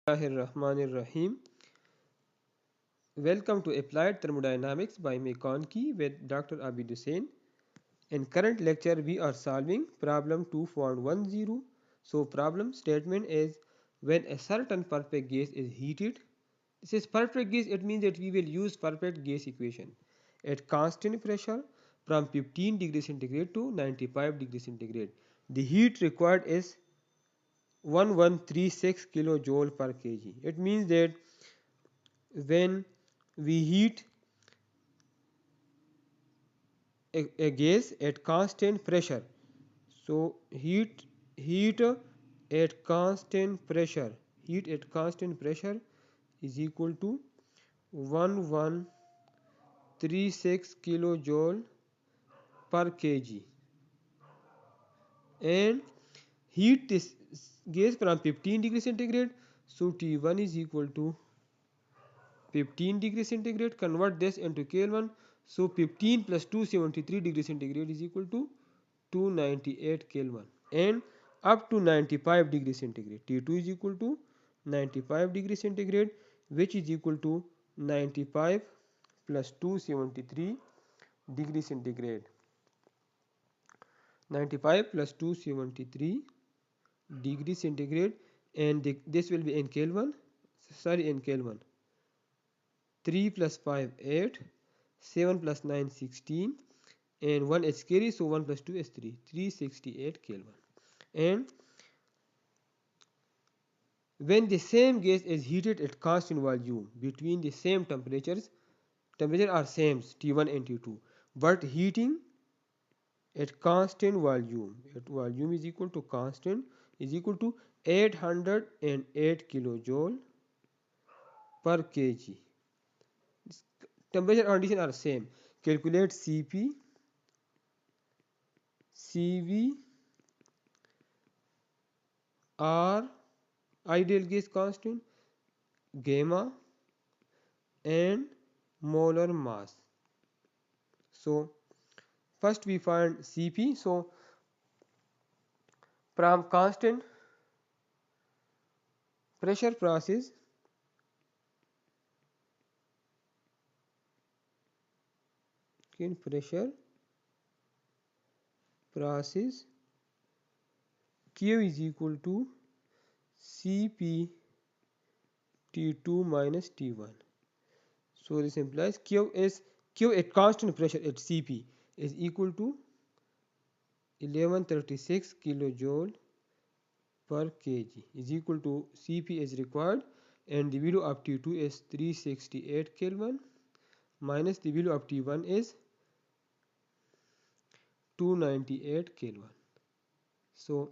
Bismillahirrahmanirrahim. Welcome to Applied Thermodynamics by McConkey with Dr. Abid Hussain. In current lecture, we are solving problem 2.10. So, problem statement is when a certain perfect gas is heated. This is perfect gas. It means that we will use perfect gas equation at constant pressure from 15 degrees centigrade to 95 degrees centigrade. The heat required is 1136 kilojoule per kg. It means that when we heat a gas at constant pressure, so heat at constant pressure is equal to 1136 kilojoule per kg, and heat this gas from 15 degrees centigrade, so T1 is equal to 15 degrees centigrade. Convert this into Kelvin. So 15 plus 273 degrees centigrade is equal to 298 Kelvin, and up to 95 degrees centigrade. T2 is equal to 95 degrees centigrade, which is equal to 95 plus 273 degrees centigrade. 95 plus 273 degrees centigrade, and this will be in Kelvin. In Kelvin. 3 plus 5 8, 7 plus 9 16, and 1 is carry, so 1 plus 2 is 368 Kelvin. And when the same gas is heated at constant volume between the same temperature are same T1 and T2, but heating at constant volume is equal to constant is equal to 808 kilojoule per kg. Temperature condition are same. Calculate Cp, Cv, R, ideal gas constant, gamma, and molar mass. So first we find Cp. So from constant pressure process, Q is equal to Cp T2 minus T1. So this implies Q at constant pressure at Cp is equal to 1136 kilojoule per kg is equal to Cp is required, and the value of T2 is 368 Kelvin minus the value of T1 is 298 Kelvin. So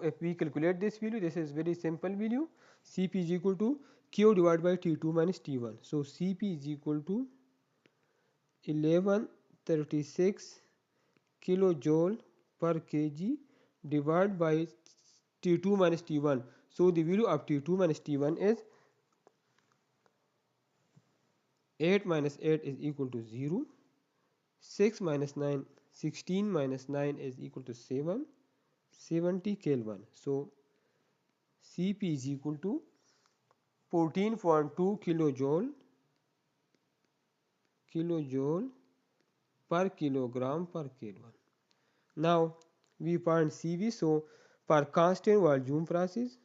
if we calculate this value, this is very simple value. Cp is equal to Q divided by T2 minus T1. So Cp is equal to 1136 kilojoule per kg divided by T2 minus T1. So the value of T2 minus T1 is 8 minus 8 is equal to 0. 6 minus 9, 16 minus 9 is equal to 7. 70 Kelvin. So Cp is equal to 14.2 kilojoule per kilogram per Kelvin. Now we find Cv. So for constant volume process,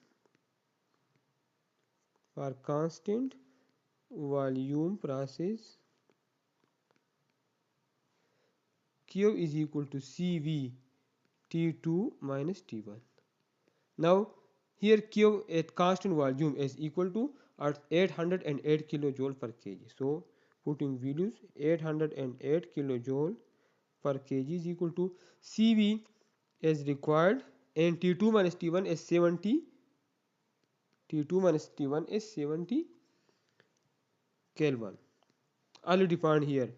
Q is equal to Cv T2 minus T1. Now here Q at constant volume is equal to 808 kilojoule per kg. So putting values, 808 kilojoule per kg is equal to Cv is required, and T2 minus T1 is 70. T2 minus T1 is 70 Kelvin. Already found here.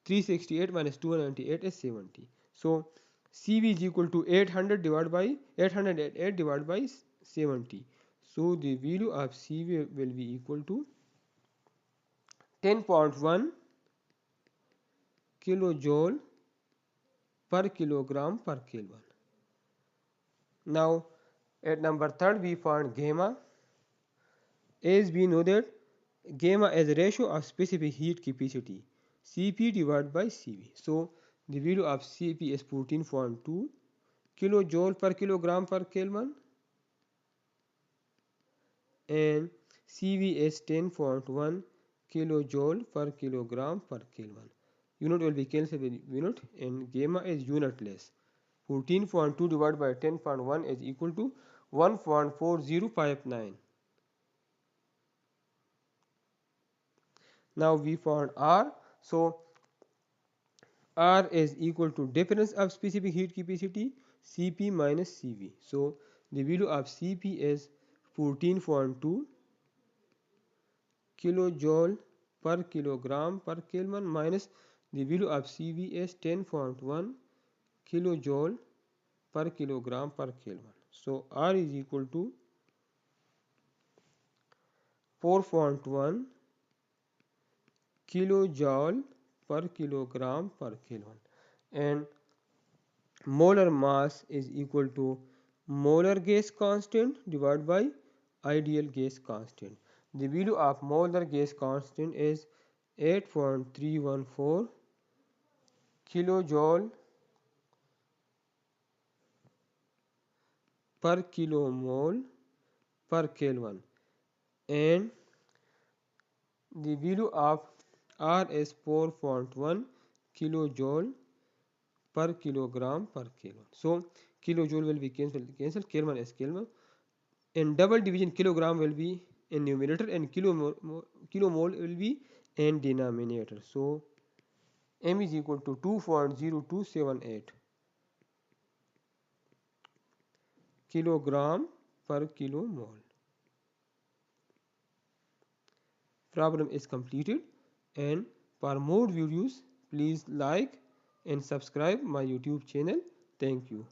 368 minus 298 is 70. So Cv is equal to 800 divided by 808 divided by 70. So the value of Cv will be equal to 10.1 kilojoule per kilogram per Kelvin. Now At number third, we found gamma. As we know that gamma is a ratio of specific heat capacity, Cp divided by Cv. So the value of Cp is 14.2 kilojoule per kilogram per Kelvin and Cv is 10.1 kilojoule per kilogram per Kelvin. Unit will be cancelled with unit and gamma is unitless. 14.2 divided by 10.1 is equal to 1.4059. Now we found R. So R is equal to difference of specific heat capacity Cp minus Cv. So the value of Cp is 14.2 kilojoule per kilogram per Kelvin minus the value of Cv is 10.1 kilojoule per kilogram per Kelvin. So R is equal to 4.1 kilojoule per kilogram per Kelvin and molar mass is equal to molar gas constant divided by ideal gas constant. The value of molar gas constant is 8.314 kilojoule per kilomole per Kelvin and the value of R is 4.1 kilojoule per kilogram per Kelvin. So kilojoule will be cancelled, Kelvin is Kelvin. In double division, kilogram will be in numerator and kilomole will be in denominator. So M is equal to 2.0278 kilogram per kilomole. Problem is completed, and for more videos please like and subscribe my YouTube channel. Thank you.